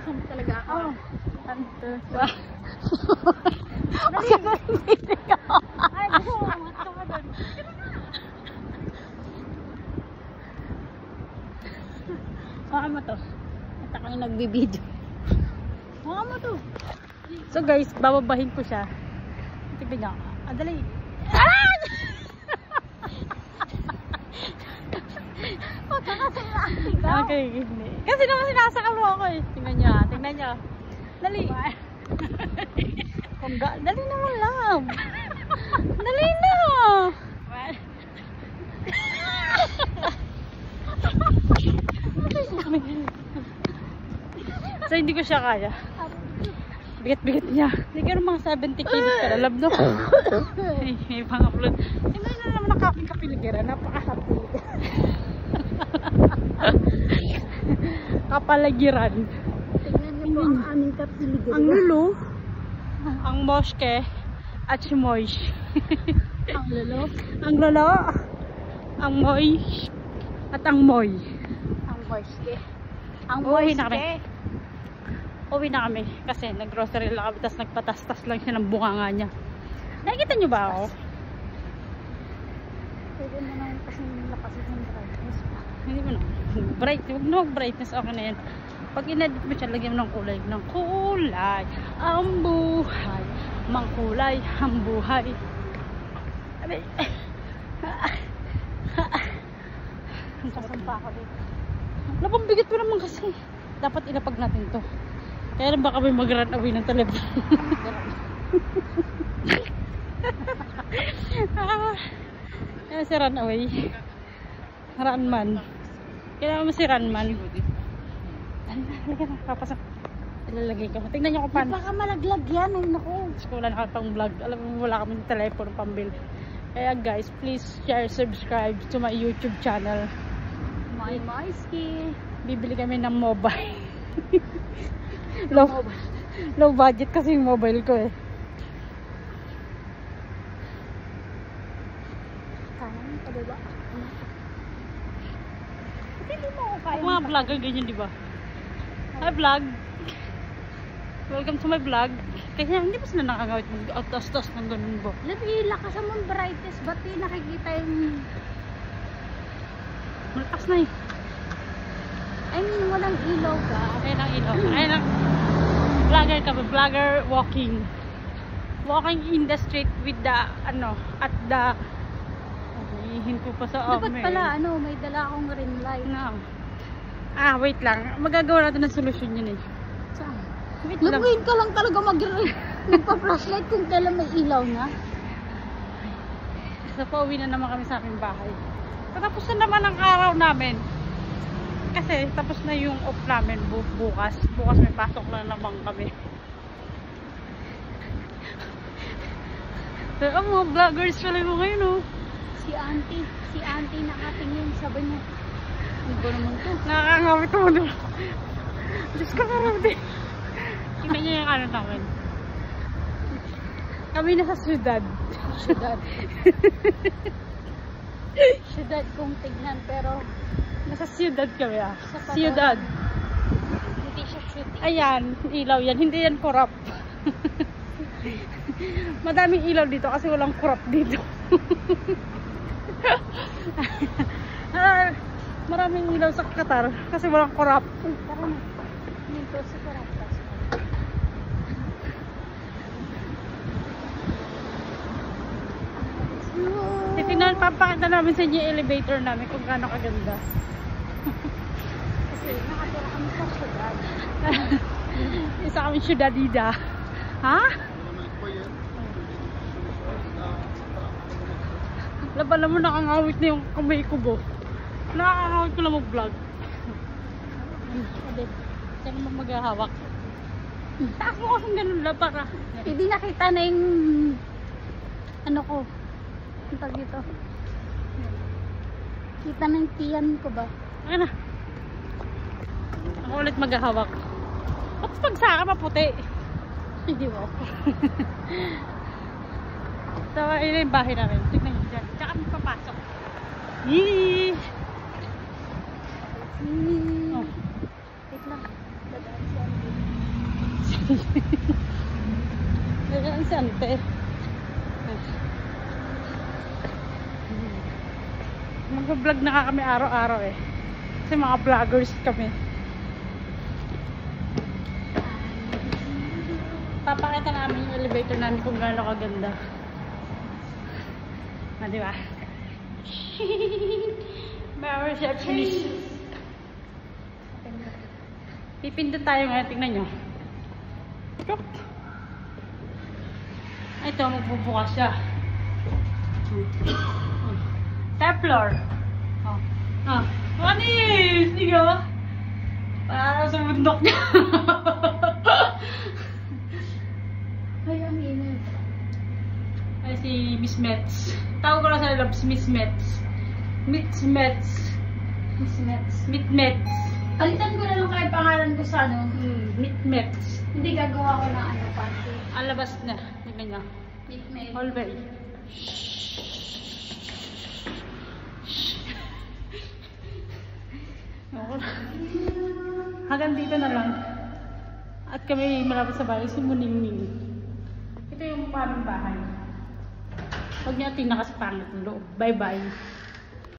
Ano talaga ako? Oh. Wow. Ay, gusto mo. Gusto mo doon. Baka mo to. At ako yung nagbibideo. Baka mo to. So guys, bababahin ko siya. Tignan niyo. Dali. Okay, hindi. Kasi naman sinasakal mo ako eh. Tingnan niyo ha. Tingnan niyo. Dali. Dali naman lang. Dali na. So hindi ko siya kaya. Bigat-bigat niya. Siguro mga 70 kilos ka na. Love no? May pang-upload. Tingnan na naman ang kaping-kapiligira. Napaka-happy. Kapalagiran. Tingnan niyo po ang aming kapiligiran. Ang lulo. Ang moshke. At si moish. Ang lolo. Ang lolo. Ang moish. At ang moy. Ang moiste. Ang Uwi na kami. moiste. Uwi na kami. Kasi nag-grocery lang kami. Tapos nagpatastas lang siya ng bunganga niya. Nakikita niyo ba ako? Pwede mo naman kasing lakasin yung brightness. Hindi mo na. Bright. Huwag na brightness. Okay na yan. Pag in-edit mo siya, lagyan mo ng kulay. Ng kulay. Ang buhay. Mangkulay. Ang buhay. Ang sasampa ako dito. Napambigat ko naman kasi. Dapat ilapag natin to. Kaya rin baka may mag-run away ng telepono. Kaya si run away. Run man. Kailangan mo si run man. Halika na, papasok. Ilalagay ka. Tingnan niyo kung paano. Baka malaglag yan. Ay naku. Wala na kami pang vlog. Alam mo, wala kami ng telepono pambil. Kaya guys, please share, subscribe to my YouTube channel. My moiste. Bibili kami ng mobile. Low budget kasi yung mobile ko eh. Kanan, pababa. Hindi mo ako kaya. Mga vlogger ganyan, di ba? Hi vlog. Welcome to my vlog. Kaya hindi ba sila nakagawit mag-autos-tos ng ganun ba? Lakas mo brightness. Ba't di nakikita yung... Malakas na eh. I mean, walang ilaw ka. Ayun ang ilaw. Ayun ang vlogger kami. Vlogger walking. Walking in the street with the, ano, at the... Hinto pa sa Dapat pala, ano, may dala akong ring light. No. Wait lang. Magagawa natin ng solusyon yun eh. Saan? Wait lang. Nag-wait ka lang talaga magpa-flashlight kung kailan may ilaw na. So, pauwi na naman kami sa aming bahay. Tapos na naman ang araw namin. Kasi tapos na yung off namin bukas. Bukas may pasok na naman kami. Pero ang mga vloggers pala mo ngayon oh. Si auntie nakatingin, sabi niya, ano ba naman to? Nakakangawit mo doon. Diyos ko karami. Tingnan niyo yung ano namin. Kami nasa syudad. Syudad kung tignan, pero Nasa syudad kami ah. Sa Padua. Syudad. hindi siya shooting. Ayan, ilaw yan. Hindi yan korap. Madaming ilaw dito kasi walang korap dito. Maraming ilaw sa Qatar kasi walang korap. Tara na. Minto sa Caracas. Titignan, papakita namin sa inyo yung elevator namin kung gaano kaganda. Kasi nakatira kami sa syudad. Isa kami syudadida. Ha? Laban naman nakangawit na yung kamay ko bo. Nakakangawit ko lang mag-vlog. Sabi, siya naman maghahawak. Taas mo kasing ganun lang para. Hindi nakita na yung ano ko. Ang tag dito. Kita na yung tiyan ko ba? Ano? Ako ulit maghahawak. Ba't pag saka maputi? Hindi mo. So, yun yung bahay namin. Tignan nyo dyan. Tsaka kami papasok. Yee! Oh. Wait lang. Ang sante. Mag-vlog na kami araw-araw eh. Kasi mga vloggers kami. Papakita namin yung elevator namin kung gaano kaganda. Di ba? Mga receptionist. Pipindot tayo ngayon. Tingnan nyo. Ito, magbubukas siya. Top floor. Manis! Sige ba? Para sa bundok niya. Ay, ang init. Ay, si Miss Metz. Tawag ko lang sa loob si Miss Metz. Miss Metz. Miss Metz. Miss Metz. Palitan ko na lang kayo pangalan ko sa ano. Miss Metz. Hindi gagawa ko ng ano, panty. Ang labas na. Tingnan niya. Miss Metz. Hallway. Hanggang dito na lang. At kami malapit sa bahay, si Muningning. Ito yung aming bahay. Huwag niyo tingnan kasi pangit ang loob. Bye-bye.